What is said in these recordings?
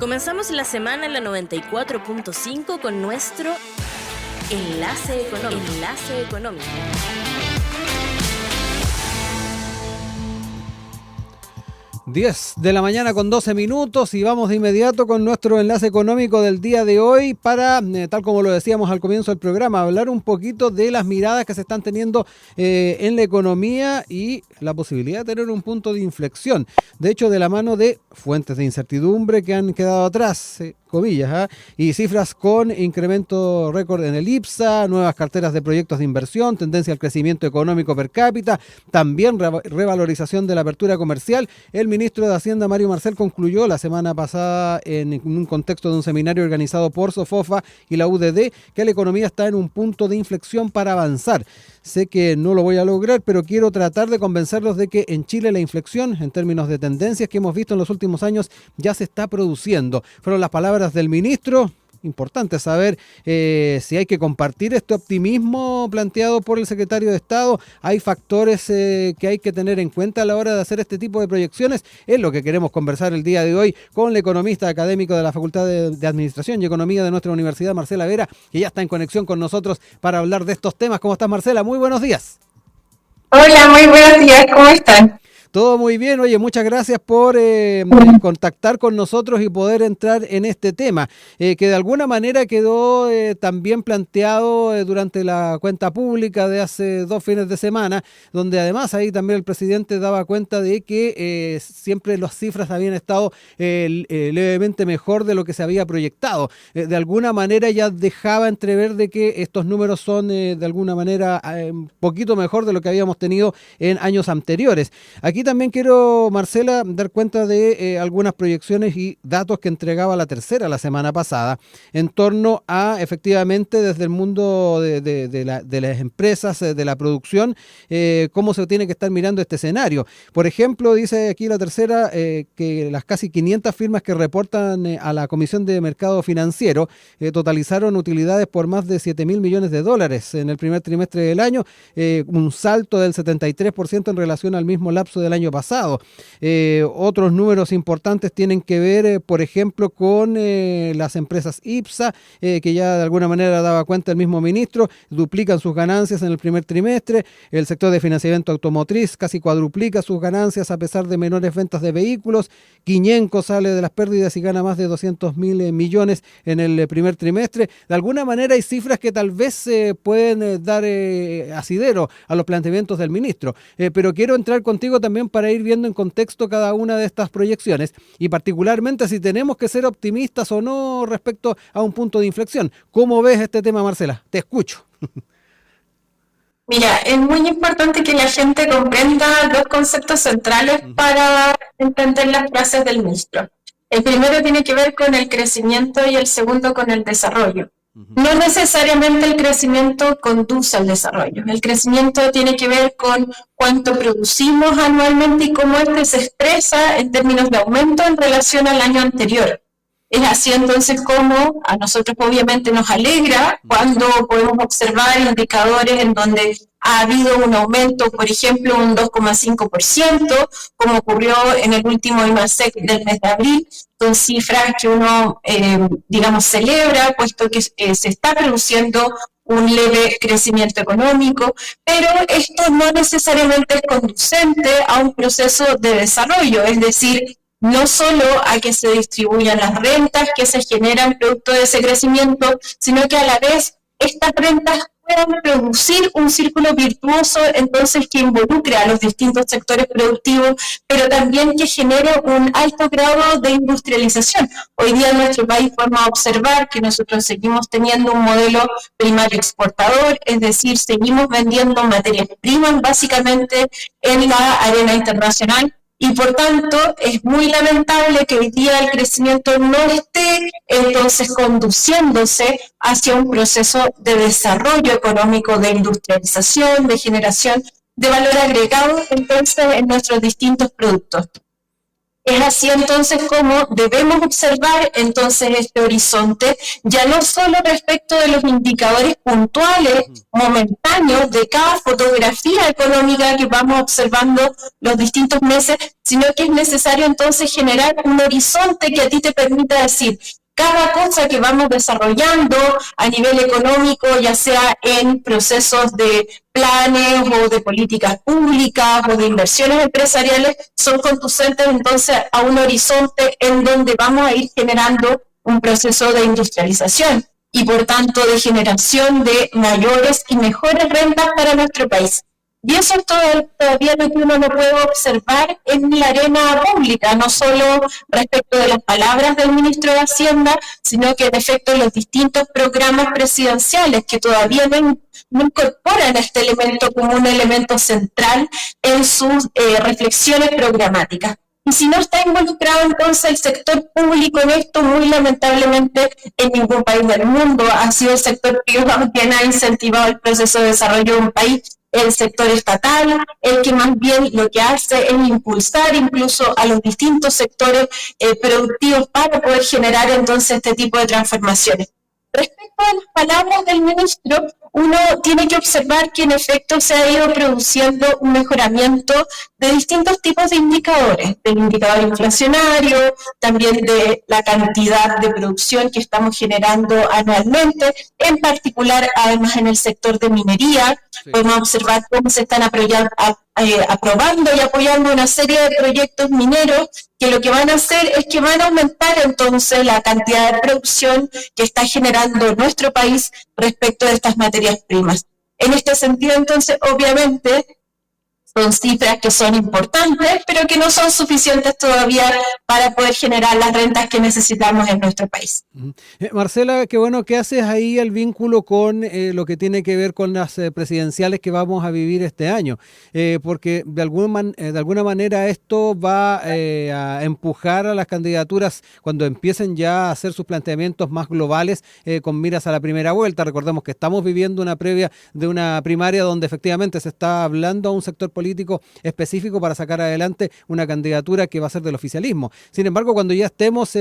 Comenzamos la semana en la 94.5 con nuestro Enlace Económico. 10 de la mañana con 12 minutos y vamos de inmediato con nuestro enlace económico del día de hoy para, tal como lo decíamos al comienzo del programa, hablar un poquito de las miradas que se están teniendo en la economía y la posibilidad de tener un punto de inflexión. De hecho, de la mano de fuentes de incertidumbre que han quedado atrás, comillas, y cifras con incremento récord en el IPSA, nuevas carteras de proyectos de inversión, tendencia al crecimiento económico per cápita, también revalorización de la apertura comercial. El ministro de Hacienda, Mario Marcel, concluyó la semana pasada en un contexto de un seminario organizado por Sofofa y la UDD que la economía está en un punto de inflexión para avanzar. Sé que no lo voy a lograr, pero quiero tratar de convencerlos de que en Chile la inflexión, en términos de tendencias que hemos visto en los últimos años, ya se está produciendo. Fueron las palabras del ministro. Importante saber si hay que compartir este optimismo planteado por el secretario de Estado. Hay factores que hay que tener en cuenta a la hora de hacer este tipo de proyecciones. Es lo que queremos conversar el día de hoy con el economista académico de la Facultad de Administración y Economía de nuestra universidad, Marcela Vera, que ya está en conexión con nosotros para hablar de estos temas. ¿Cómo estás, Marcela? Muy buenos días. Hola, muy buenos días. ¿Cómo están? Todo muy bien. Oye, muchas gracias por contactar con nosotros y poder entrar en este tema, que de alguna manera quedó también planteado durante la cuenta pública de hace 2 fines de semana, donde además ahí también el presidente daba cuenta de que siempre las cifras habían estado levemente mejor de lo que se había proyectado. De alguna manera ya dejaba entrever de que estos números son de alguna manera un poquito mejor de lo que habíamos tenido en años anteriores. Aquí también quiero, Marcela, dar cuenta de algunas proyecciones y datos que entregaba La Tercera la semana pasada en torno a, efectivamente, desde el mundo de las empresas, de la producción, cómo se tiene que estar mirando este escenario. Por ejemplo, dice aquí La Tercera que las casi 500 firmas que reportan a la Comisión de Mercado Financiero totalizaron utilidades por más de 7.000 millones de dólares en el primer trimestre del año, un salto del 73% en relación al mismo lapso del año pasado. Otros números importantes tienen que ver, por ejemplo, con las empresas IPSA, que ya de alguna manera daba cuenta el mismo ministro, duplican sus ganancias en el primer trimestre. El sector de financiamiento automotriz casi cuadruplica sus ganancias a pesar de menores ventas de vehículos. Quiñenco sale de las pérdidas y gana más de 200.000 millones en el primer trimestre. De alguna manera hay cifras que tal vez pueden dar asidero a los planteamientos del ministro, pero quiero entrar contigo también para ir viendo en contexto cada una de estas proyecciones y particularmente si tenemos que ser optimistas o no respecto a un punto de inflexión. ¿Cómo ves este tema, Marcela? Te escucho. Mira, es muy importante que la gente comprenda dos conceptos centrales para entender las frases del ministro. El primero tiene que ver con el crecimiento y el segundo con el desarrollo. No necesariamente el crecimiento conduce al desarrollo. El crecimiento tiene que ver con cuánto producimos anualmente y cómo este se expresa en términos de aumento en relación al año anterior. Es así entonces como a nosotros obviamente nos alegra cuando podemos observar indicadores en donde ha habido un aumento, por ejemplo, un 2,5%, como ocurrió en el último IMASEC del mes de abril. Son cifras que uno, celebra, puesto que se está produciendo un leve crecimiento económico, pero esto no necesariamente es conducente a un proceso de desarrollo, es decir, no solo a que se distribuyan las rentas que se generan producto de ese crecimiento, sino que a la vez estas rentas puedan producir un círculo virtuoso entonces que involucre a los distintos sectores productivos, pero también que genere un alto grado de industrialización. Hoy día en nuestro país podemos observar que nosotros seguimos teniendo un modelo primario exportador, es decir, seguimos vendiendo materias primas básicamente en la arena internacional. Y por tanto es muy lamentable que hoy día el crecimiento no esté entonces conduciéndose hacia un proceso de desarrollo económico, de industrialización, de generación de valor agregado entonces en nuestros distintos productos. Es así entonces como debemos observar entonces este horizonte, ya no solo respecto de los indicadores puntuales, momentáneos de cada fotografía económica que vamos observando los distintos meses, sino que es necesario entonces generar un horizonte que a ti te permita decir, cada cosa que vamos desarrollando a nivel económico, ya sea en procesos de planes o de políticas públicas o de inversiones empresariales, son conducentes entonces a un horizonte en donde vamos a ir generando un proceso de industrialización y por tanto de generación de mayores y mejores rentas para nuestro país. Y eso es todavía lo que uno no puede observar en la arena pública, no solo respecto de las palabras del ministro de Hacienda, sino que en efecto los distintos programas presidenciales que todavía no incorporan este elemento como un elemento central en sus reflexiones programáticas. Y si no está involucrado entonces el sector público en esto, muy lamentablemente en ningún país del mundo ha sido el sector privado quien ha incentivado el proceso de desarrollo de un país, el sector estatal, el que más bien lo que hace es impulsar incluso a los distintos sectores productivos para poder generar entonces este tipo de transformaciones. Respecto a las palabras del ministro, uno tiene que observar que en efecto se ha ido produciendo un mejoramiento de distintos tipos de indicadores, del indicador inflacionario, también de la cantidad de producción que estamos generando anualmente, en particular además en el sector de minería. Sí. Podemos observar cómo se están aprobando y apoyando una serie de proyectos mineros que lo que van a hacer es que van a aumentar entonces la cantidad de producción que está generando nuestro país respecto de estas materias primas. En este sentido, entonces, obviamente, son cifras que son importantes, pero que no son suficientes todavía para poder generar las rentas que necesitamos en nuestro país. Marcela, qué bueno que haces ahí el vínculo con lo que tiene que ver con las presidenciales que vamos a vivir este año, porque de alguna manera esto va a empujar a las candidaturas cuando empiecen ya a hacer sus planteamientos más globales con miras a la primera vuelta. Recordemos que estamos viviendo una previa de una primaria donde efectivamente se está hablando a un sector político específico para sacar adelante una candidatura que va a ser del oficialismo. Sin embargo, cuando ya estemos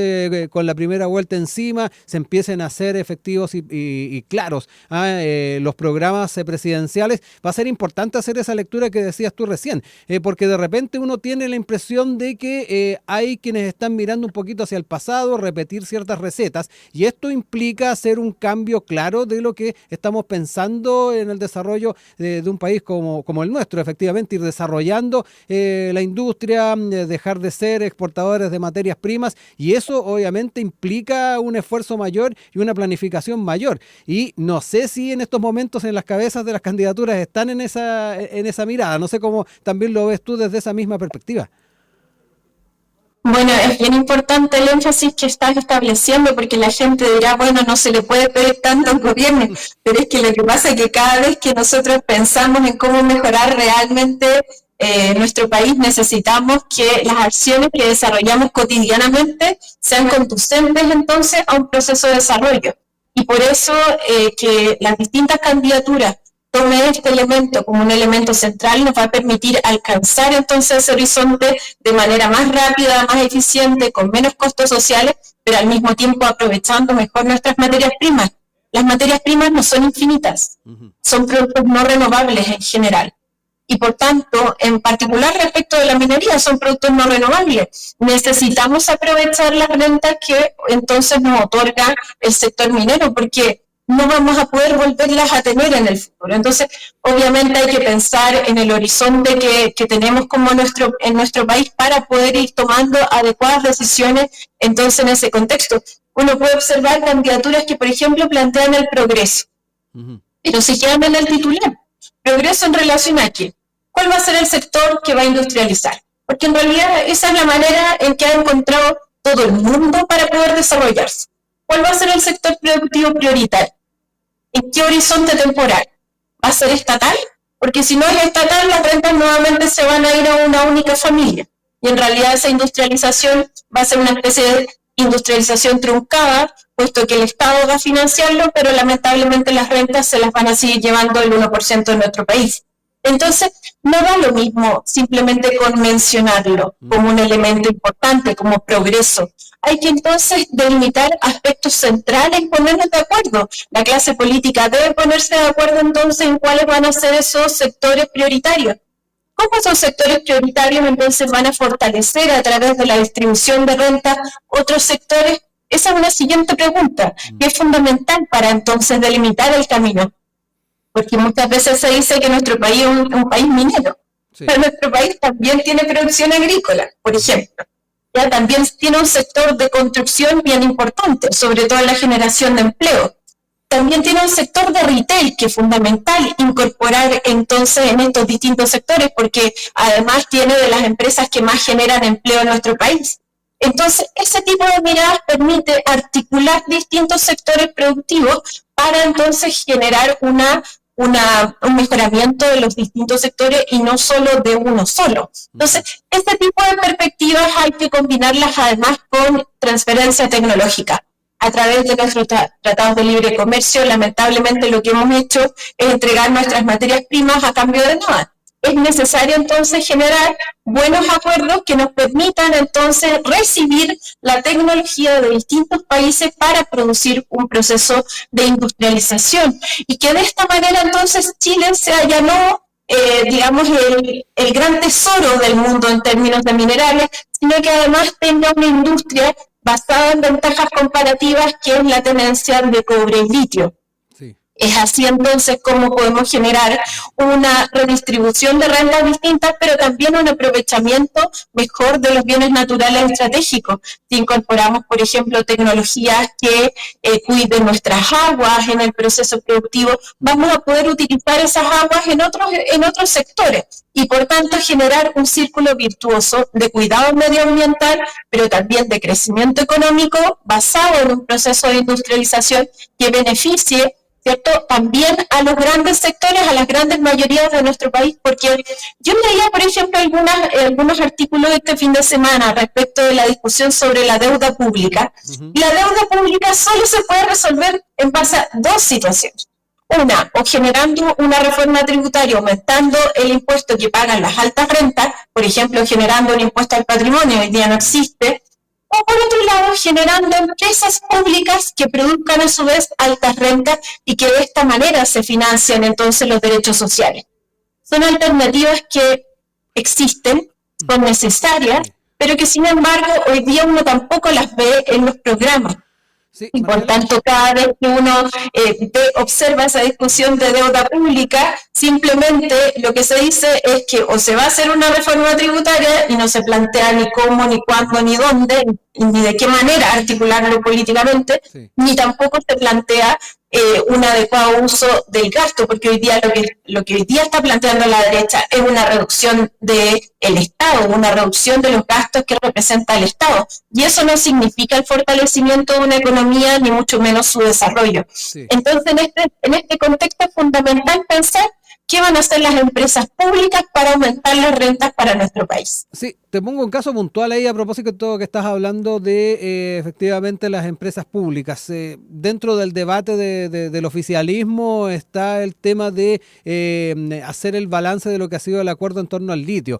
con la primera vuelta encima, se empiecen a hacer efectivos y claros los programas presidenciales, va a ser importante hacer esa lectura que decías tú recién, porque de repente uno tiene la impresión de que hay quienes están mirando un poquito hacia el pasado, repetir ciertas recetas, y esto implica hacer un cambio claro de lo que estamos pensando en el desarrollo de un país como el nuestro, efectivamente ir desarrollando la industria, dejar de ser exportadores de materias primas, y eso obviamente implica un esfuerzo mayor y una planificación mayor. Y no sé si en estos momentos en las cabezas de las candidaturas están en esa mirada. No sé cómo también lo ves tú desde esa misma perspectiva. Bueno, es bien importante el énfasis que estás estableciendo, porque la gente dirá, bueno, no se le puede pedir tanto al gobierno, pero es que lo que pasa es que cada vez que nosotros pensamos en cómo mejorar realmente nuestro país, necesitamos que las acciones que desarrollamos cotidianamente sean conducentes entonces a un proceso de desarrollo. Y por eso que las distintas candidaturas tome este elemento como un elemento central nos va a permitir alcanzar entonces ese horizonte de manera más rápida, más eficiente, con menos costos sociales, pero al mismo tiempo aprovechando mejor nuestras materias primas. Las materias primas no son infinitas, son productos no renovables en general. Y por tanto, en particular respecto de la minería, son productos no renovables. Necesitamos aprovechar las rentas que entonces nos otorga el sector minero, porque no vamos a poder volverlas a tener en el futuro. Entonces, obviamente hay que pensar en el horizonte que tenemos como en nuestro país para poder ir tomando adecuadas decisiones entonces en ese contexto. Uno puede observar candidaturas que, por ejemplo, plantean el progreso, pero se quedan en el titular. ¿Progreso en relación a qué? ¿Cuál va a ser el sector que va a industrializar? Porque en realidad esa es la manera en que ha encontrado todo el mundo para poder desarrollarse. ¿Cuál va a ser el sector productivo prioritario? ¿En qué horizonte temporal? ¿Va a ser estatal? Porque si no es estatal, las rentas nuevamente se van a ir a una única familia. Y en realidad esa industrialización va a ser una especie de industrialización truncada, puesto que el Estado va a financiarlo, pero lamentablemente las rentas se las van a seguir llevando el 1% de nuestro país. Entonces, no da lo mismo simplemente con mencionarlo como un elemento importante, como progreso. Hay que entonces delimitar aspectos centrales y ponernos de acuerdo. La clase política debe ponerse de acuerdo entonces en cuáles van a ser esos sectores prioritarios. ¿Cómo esos sectores prioritarios entonces van a fortalecer a través de la distribución de renta otros sectores? Esa es una siguiente pregunta, que es fundamental para entonces delimitar el camino. Porque muchas veces se dice que nuestro país es un país minero, sí, pero nuestro país también tiene producción agrícola, por ejemplo. Ya también tiene un sector de construcción bien importante, sobre todo en la generación de empleo. También tiene un sector de retail que es fundamental incorporar entonces en estos distintos sectores, porque además tiene de las empresas que más generan empleo en nuestro país. Entonces, ese tipo de miradas permite articular distintos sectores productivos para entonces generar un mejoramiento de los distintos sectores y no solo de uno solo. Entonces, este tipo de perspectivas hay que combinarlas además con transferencia tecnológica. A través de nuestros tratados de libre comercio, lamentablemente lo que hemos hecho es entregar nuestras materias primas a cambio de nada. Es necesario entonces generar buenos acuerdos que nos permitan entonces recibir la tecnología de distintos países para producir un proceso de industrialización y que de esta manera entonces Chile sea ya no, digamos, el gran tesoro del mundo en términos de minerales, sino que además tenga una industria basada en ventajas comparativas que es la tenencia de cobre y litio. Es así entonces como podemos generar una redistribución de rentas distintas, pero también un aprovechamiento mejor de los bienes naturales estratégicos. Si incorporamos, por ejemplo, tecnologías que cuiden nuestras aguas en el proceso productivo, vamos a poder utilizar esas aguas en otros sectores y por tanto generar un círculo virtuoso de cuidado medioambiental, pero también de crecimiento económico basado en un proceso de industrialización que beneficie, ¿cierto?, también a los grandes sectores, a las grandes mayorías de nuestro país, porque yo leía, por ejemplo, algunos artículos este fin de semana respecto de la discusión sobre la deuda pública, y la deuda pública solo se puede resolver en base a dos situaciones. Una, o generando una reforma tributaria, aumentando el impuesto que pagan las altas rentas, por ejemplo, generando un impuesto al patrimonio, hoy día no existe, o por otro lado, generando empresas públicas que produzcan a su vez altas rentas y que de esta manera se financian entonces los derechos sociales. Son alternativas que existen, son necesarias, pero que sin embargo hoy día uno tampoco las ve en los programas. Sí, y por tanto, cada vez que uno observa esa discusión de deuda pública, simplemente lo que se dice es que o se va a hacer una reforma tributaria y no se plantea ni cómo, ni cuándo, ni dónde, ni de qué manera articularlo políticamente, sí, ni tampoco se plantea un adecuado uso del gasto, porque hoy día lo que hoy día está planteando la derecha es una reducción del Estado, una reducción de los gastos que representa el Estado, y eso no significa el fortalecimiento de una economía, ni mucho menos su desarrollo. Sí. Entonces, en este contexto es fundamental pensar qué van a hacer las empresas públicas para aumentar las rentas para nuestro país. Sí, te pongo un caso puntual ahí a propósito de todo lo que estás hablando de efectivamente las empresas públicas. Dentro del debate del oficialismo está el tema de hacer el balance de lo que ha sido el acuerdo en torno al litio.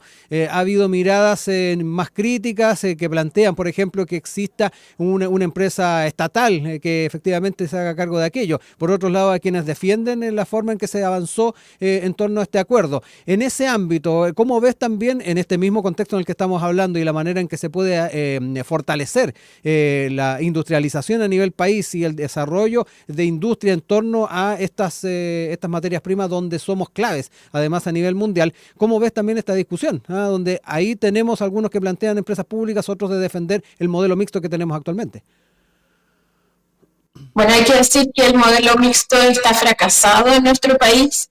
Ha habido miradas más críticas que plantean, por ejemplo, que exista una empresa estatal que efectivamente se haga cargo de aquello. Por otro lado, hay quienes defienden la forma en que se avanzó en torno a este acuerdo. En ese ámbito, ¿cómo ves también en este mismo contexto en el que estamos hablando y la manera en que se puede fortalecer la industrialización a nivel país y el desarrollo de industria en torno a estas materias primas donde somos claves, además a nivel mundial? ¿Cómo ves también esta discusión? Donde ahí tenemos algunos que plantean empresas públicas, otros de defender el modelo mixto que tenemos actualmente. Bueno, hay que decir que el modelo mixto está fracasado en nuestro país.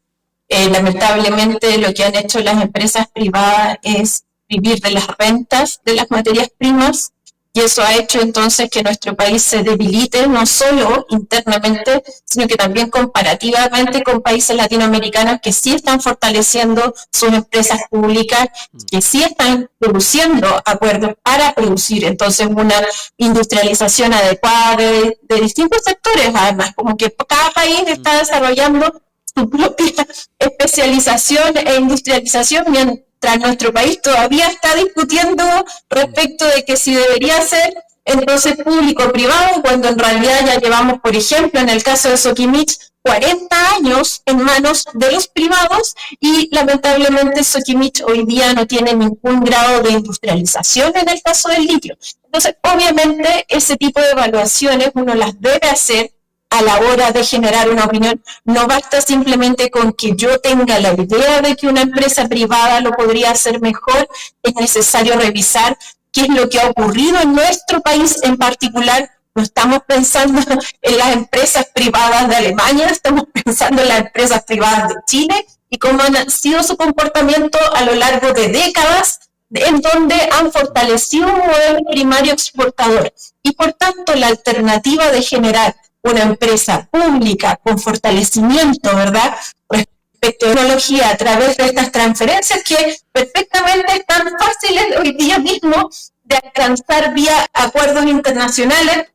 Lamentablemente lo que han hecho las empresas privadas es vivir de las rentas de las materias primas, y eso ha hecho entonces que nuestro país se debilite no solo internamente, sino que también comparativamente con países latinoamericanos que sí están fortaleciendo sus empresas públicas, que sí están produciendo acuerdos para producir entonces una industrialización adecuada de distintos sectores, además, como que cada país está desarrollando su propia especialización e industrialización, mientras nuestro país todavía está discutiendo respecto de que si debería ser entonces público-privado, cuando en realidad ya llevamos, por ejemplo, en el caso de Soquimich, 40 años en manos de los privados y lamentablemente Soquimich hoy día no tiene ningún grado de industrialización en el caso del litio. Entonces, obviamente, ese tipo de evaluaciones uno las debe hacer a la hora de generar una opinión. No basta simplemente con que yo tenga la idea de que una empresa privada lo podría hacer mejor, es necesario revisar qué es lo que ha ocurrido en nuestro país en particular. No estamos pensando en las empresas privadas de Alemania, estamos pensando en las empresas privadas de Chile y cómo ha sido su comportamiento a lo largo de décadas, en donde han fortalecido un modelo primario exportador. Y por tanto, la alternativa de generar una empresa pública con fortalecimiento, ¿verdad?, respecto a tecnología a través de estas transferencias que perfectamente están fáciles hoy día mismo de alcanzar vía acuerdos internacionales.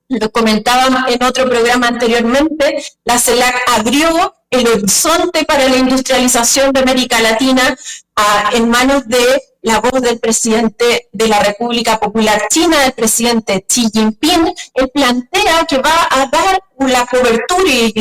Lo comentaba en otro programa anteriormente, la CELAC abrió el horizonte para la industrialización de América Latina en manos de la voz del presidente de la República Popular China, el presidente Xi Jinping. Él plantea que va a dar la cobertura y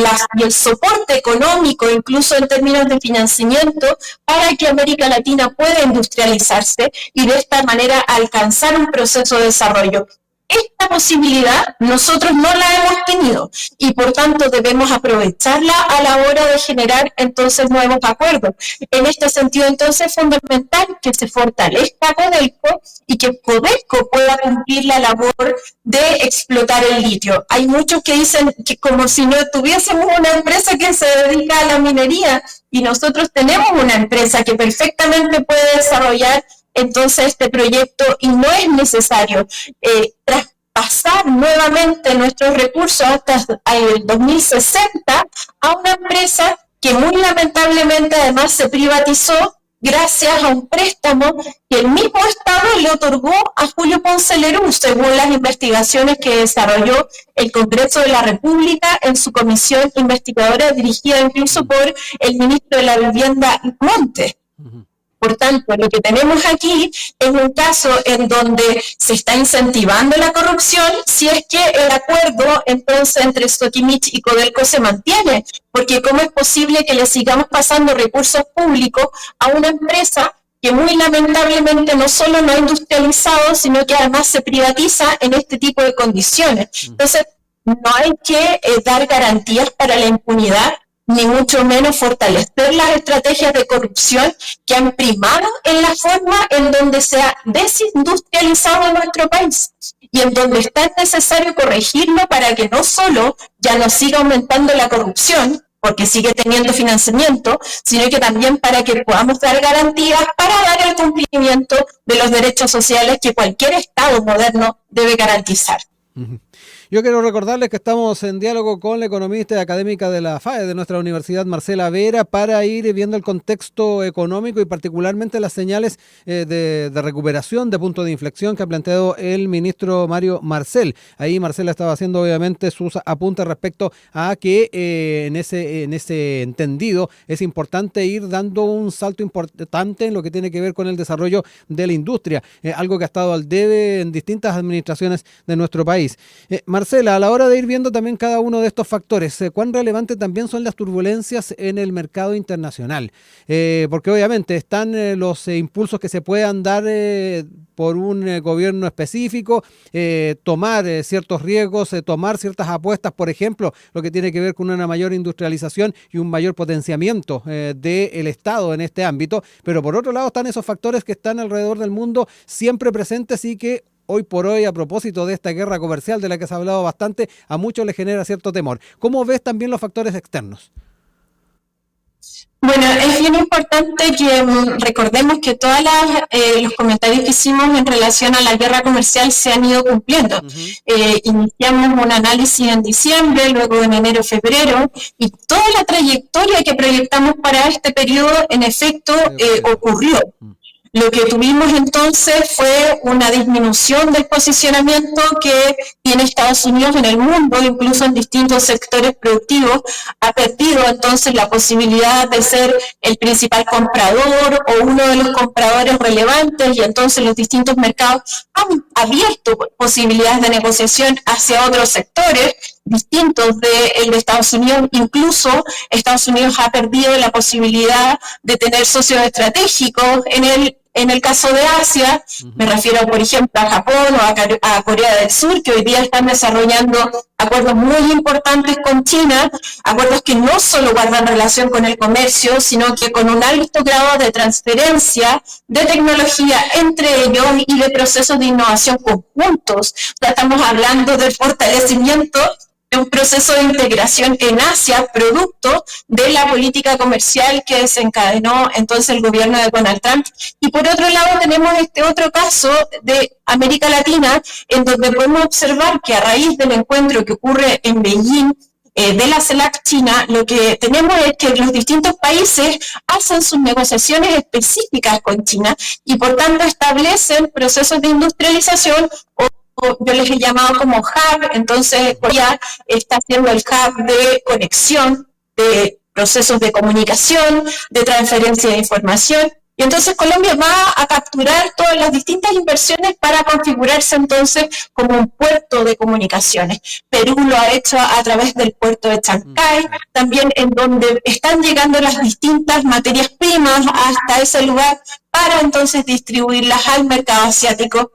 el soporte económico, incluso en términos de financiamiento, para que América Latina pueda industrializarse y de esta manera alcanzar un proceso de desarrollo. Esta posibilidad nosotros no la hemos tenido y por tanto debemos aprovecharla a la hora de generar entonces nuevos acuerdos. En este sentido entonces es fundamental que se fortalezca Codelco y que Codelco pueda cumplir la labor de explotar el litio. Hay muchos que dicen que como si no tuviésemos una empresa que se dedica a la minería y nosotros tenemos una empresa que perfectamente puede desarrollar entonces este proyecto y no es necesario traspasar nuevamente nuestros recursos hasta el 2060 a una empresa que muy lamentablemente además se privatizó gracias a un préstamo que el mismo Estado le otorgó a Julio Ponce Lerú, según las investigaciones que desarrolló el Congreso de la República en su comisión investigadora dirigida incluso por el ministro de la Vivienda Montes. Por tanto, lo que tenemos aquí es un caso en donde se está incentivando la corrupción si es que el acuerdo entonces entre Soquimich y Codelco se mantiene, porque ¿cómo es posible que le sigamos pasando recursos públicos a una empresa que muy lamentablemente no solo no ha industrializado, sino que además se privatiza en este tipo de condiciones? Entonces, no hay que dar garantías para la impunidad, ni mucho menos fortalecer las estrategias de corrupción que han primado en la forma en donde se ha desindustrializado nuestro país y en donde está necesario corregirlo para que no solo ya no siga aumentando la corrupción, porque sigue teniendo financiamiento, sino que también para que podamos dar garantías para dar el cumplimiento de los derechos sociales que cualquier Estado moderno debe garantizar. Yo quiero recordarles que estamos en diálogo con la economista y académica de la FAE, de nuestra universidad, Marcela Vera, para ir viendo el contexto económico y particularmente las señales de recuperación, de punto de inflexión que ha planteado el ministro Mario Marcel. Ahí Marcela estaba haciendo obviamente sus apuntes respecto a que en ese entendido es importante ir dando un salto importante en lo que tiene que ver con el desarrollo de la industria, algo que ha estado al debe en distintas administraciones de nuestro país. Marcela, a la hora de ir viendo también cada uno de estos factores, ¿cuán relevante también son las turbulencias en el mercado internacional? Porque obviamente están los impulsos que se puedan dar por un gobierno específico, tomar ciertos riesgos, tomar ciertas apuestas, por ejemplo, lo que tiene que ver con una mayor industrialización y un mayor potenciamiento del Estado en este ámbito, pero por otro lado están esos factores que están alrededor del mundo siempre presentes y que hoy por hoy, a propósito de esta guerra comercial de la que se ha hablado bastante, a muchos les genera cierto temor. ¿Cómo ves también los factores externos? Bueno, es bien importante que recordemos que todos los comentarios que hicimos en relación a la guerra comercial se han ido cumpliendo. Iniciamos un análisis en diciembre, luego en enero, febrero, y toda la trayectoria que proyectamos para este periodo, en efecto, ocurrió. Lo que tuvimos entonces fue una disminución del posicionamiento que tiene Estados Unidos en el mundo, incluso en distintos sectores productivos. Ha perdido entonces la posibilidad de ser el principal comprador o uno de los compradores relevantes, y entonces los distintos mercados han abierto posibilidades de negociación hacia otros sectores distintos del de Estados Unidos. Incluso Estados Unidos ha perdido la posibilidad de tener socios estratégicos en el caso de Asia. Me refiero, por ejemplo, a Japón o a Corea del Sur, que hoy día están desarrollando acuerdos muy importantes con China, acuerdos que no solo guardan relación con el comercio, sino que con un alto grado de transferencia de tecnología entre ellos y de procesos de innovación conjuntos. O sea, estamos hablando del fortalecimiento de un proceso de integración en Asia, producto de la política comercial que desencadenó entonces el gobierno de Donald Trump. Y por otro lado tenemos este otro caso de América Latina, en donde podemos observar que a raíz del encuentro que ocurre en Beijing, de la CELAC China, lo que tenemos es que los distintos países hacen sus negociaciones específicas con China y por tanto establecen procesos de industrialización, o yo les he llamado como hub. Entonces Corea está haciendo el hub de conexión, de procesos de comunicación, de transferencia de información. Y entonces Colombia va a capturar todas las distintas inversiones para configurarse entonces como un puerto de comunicaciones. Perú lo ha hecho a través del puerto de Chancay, también en donde están llegando las distintas materias primas hasta ese lugar para entonces distribuirlas al mercado asiático.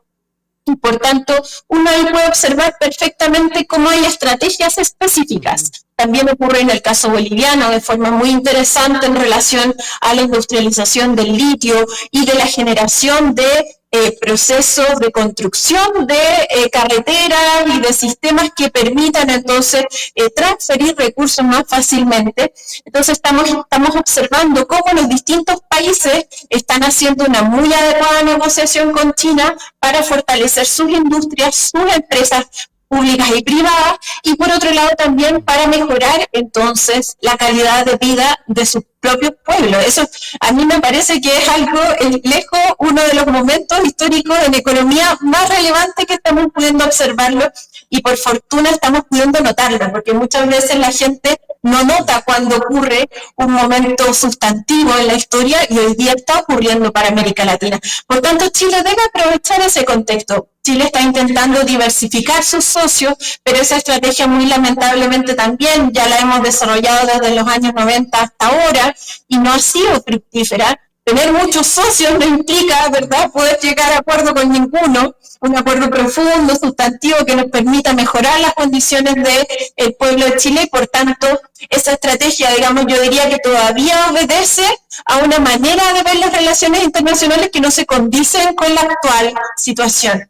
Y por tanto, uno ahí puede observar perfectamente cómo hay estrategias específicas. También ocurre en el caso boliviano de forma muy interesante en relación a la industrialización del litio y de la generación de procesos de construcción de carreteras y de sistemas que permitan entonces transferir recursos más fácilmente. Entonces estamos observando cómo los distintos países están haciendo una muy adecuada negociación con China para fortalecer sus industrias, sus empresas públicas y privadas, y por otro lado también para mejorar entonces la calidad de vida de sus propios pueblos. Eso a mí me parece que es algo lejos, uno de los momentos históricos en economía más relevantes que estamos pudiendo observarlo, y por fortuna estamos pudiendo notarlo, porque muchas veces la gente no nota cuando ocurre un momento sustantivo en la historia, y hoy día está ocurriendo para América Latina. Por tanto, Chile debe aprovechar ese contexto. Chile está intentando diversificar sus socios, pero esa estrategia muy lamentablemente también ya la hemos desarrollado desde los años 90 hasta ahora y no ha sido fructífera. Tener muchos socios no implica, ¿verdad?, poder llegar a acuerdo con ninguno, un acuerdo profundo, sustantivo, que nos permita mejorar las condiciones del pueblo de Chile, y por tanto esa estrategia, digamos, yo diría que todavía obedece a una manera de ver las relaciones internacionales que no se condicen con la actual situación.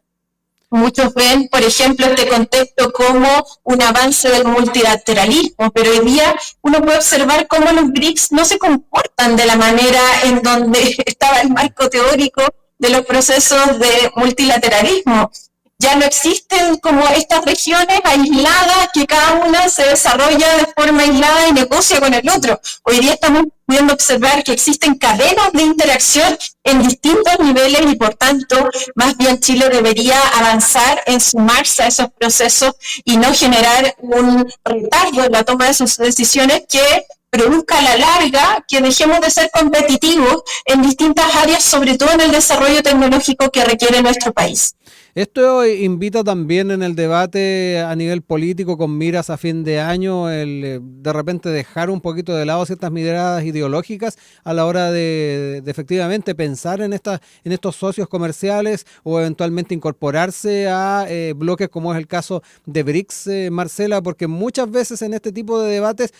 Muchos ven, por ejemplo, este contexto como un avance del multilateralismo, pero hoy día uno puede observar cómo los BRICS no se comportan de la manera en donde estaba el marco teórico de los procesos de multilateralismo. Ya no existen como estas regiones aisladas que cada una se desarrolla de forma aislada y negocia con el otro. Hoy día estamos pudiendo observar que existen cadenas de interacción en distintos niveles, y por tanto más bien Chile debería avanzar en sumarse a esos procesos y no generar un retardo en la toma de sus decisiones que produzca a la larga que dejemos de ser competitivos en distintas áreas, sobre todo en el desarrollo tecnológico que requiere nuestro país. Esto invita también en el debate a nivel político con miras a fin de año el de repente dejar un poquito de lado ciertas miradas ideológicas a la hora de efectivamente pensar en estos socios comerciales o eventualmente incorporarse a bloques como es el caso de BRICS, Marcela, porque muchas veces en este tipo de debates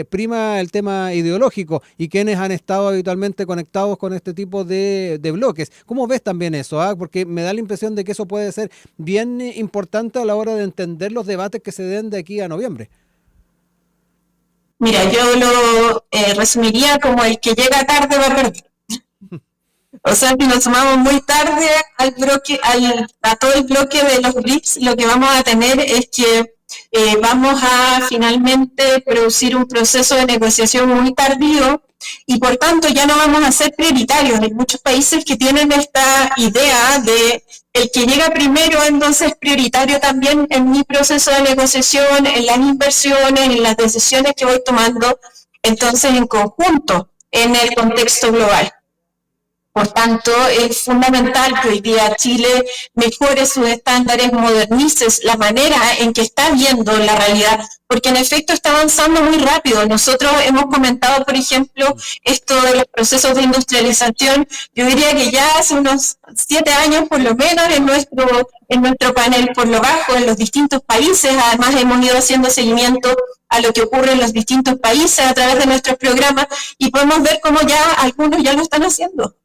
prima el tema ideológico y quienes han estado habitualmente conectados con este tipo de bloques. ¿Cómo ves también eso? Porque me da la impresión de que eso puede ser bien importante a la hora de entender los debates que se den de aquí a noviembre. Mira, yo lo resumiría como el que llega tarde va a perder. O sea, si nos sumamos muy tarde a todo el bloque de los BRICS, lo que vamos a tener es que vamos a finalmente producir un proceso de negociación muy tardío y por tanto ya no vamos a ser prioritarios. Hay muchos países que tienen esta idea de el que llega primero entonces es prioritario también en mi proceso de negociación, en las inversiones, en las decisiones que voy tomando, entonces en conjunto, en el contexto global. Por tanto, es fundamental que hoy día Chile mejore sus estándares, modernice la manera en que está viendo la realidad, porque en efecto está avanzando muy rápido. Nosotros hemos comentado, por ejemplo, esto de los procesos de industrialización. Yo diría que ya hace unos 7 años, por lo menos, en nuestro panel por lo bajo, en los distintos países. Además, hemos ido haciendo seguimiento a lo que ocurre en los distintos países a través de nuestros programas y podemos ver cómo ya algunos ya lo están haciendo.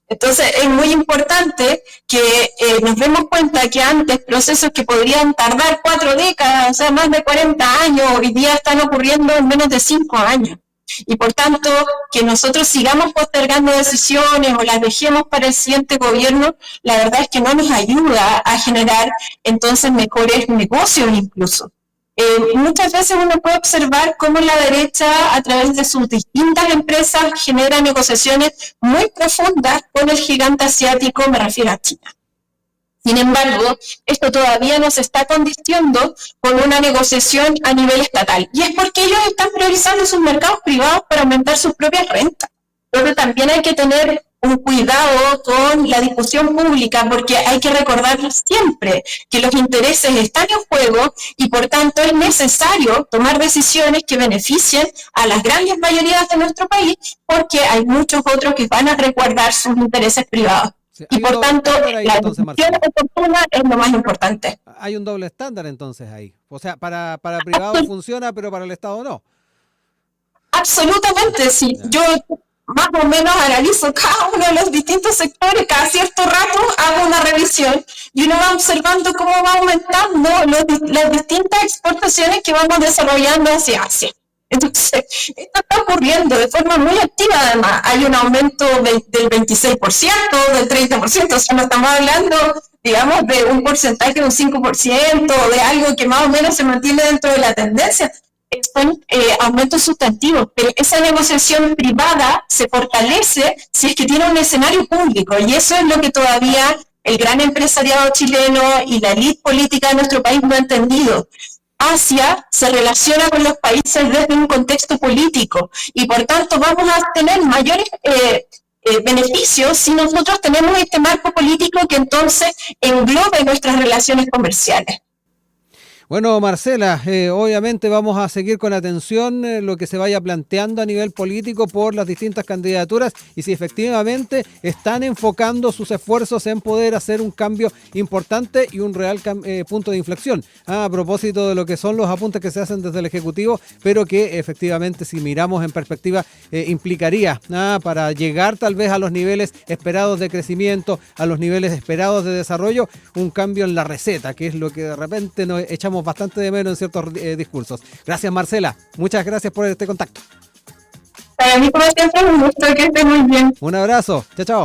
Entonces es muy importante que nos demos cuenta que antes procesos que podrían tardar 4 décadas, o sea, más de 40 años, hoy día están ocurriendo en menos de 5 años. Y por tanto, que nosotros sigamos postergando decisiones o las dejemos para el siguiente gobierno, la verdad es que no nos ayuda a generar entonces mejores negocios incluso. Muchas veces uno puede observar cómo la derecha, a través de sus distintas empresas, genera negociaciones muy profundas con el gigante asiático, me refiero a China. Sin embargo, esto todavía no se está condicionando con una negociación a nivel estatal. Y es porque ellos están priorizando sus mercados privados para aumentar sus propias rentas. Entonces también hay que tener un cuidado con la discusión pública, porque hay que recordar siempre que los intereses están en juego y por tanto es necesario tomar decisiones que beneficien a las grandes mayorías de nuestro país, porque hay muchos otros que van a resguardar sus intereses privados. Sí, y por tanto, la decisión oportuna es lo más importante. Hay un doble estándar entonces ahí. O sea, para privado funciona, pero para el Estado no. Absolutamente, sí. Yo más o menos analizo cada uno de los distintos sectores, cada cierto rato hago una revisión y uno va observando cómo va aumentando las distintas exportaciones que vamos desarrollando hacia Asia. Entonces, esto está ocurriendo de forma muy activa además. Hay un aumento del 26%, del 30%, o sea, no estamos hablando, digamos, de un porcentaje de un 5%, de algo que más o menos se mantiene dentro de la tendencia. Son aumentos sustantivos, pero esa negociación privada se fortalece si es que tiene un escenario público, y eso es lo que todavía el gran empresariado chileno y la élite política de nuestro país no ha entendido. Asia se relaciona con los países desde un contexto político y por tanto vamos a tener mayores beneficios si nosotros tenemos este marco político que entonces englobe nuestras relaciones comerciales. Bueno, Marcela, obviamente vamos a seguir con atención lo que se vaya planteando a nivel político por las distintas candidaturas y si efectivamente están enfocando sus esfuerzos en poder hacer un cambio importante y un real punto de inflexión. A propósito de lo que son los apuntes que se hacen desde el Ejecutivo, pero que efectivamente si miramos en perspectiva implicaría para llegar tal vez a los niveles esperados de crecimiento, a los niveles esperados de desarrollo, un cambio en la receta, que es lo que de repente nos echamos bastante de menos en ciertos discursos. Gracias, Marcela. Muchas gracias por este contacto. Para mí, como siempre, un gusto, que esté muy bien. Un abrazo. Chao, chao.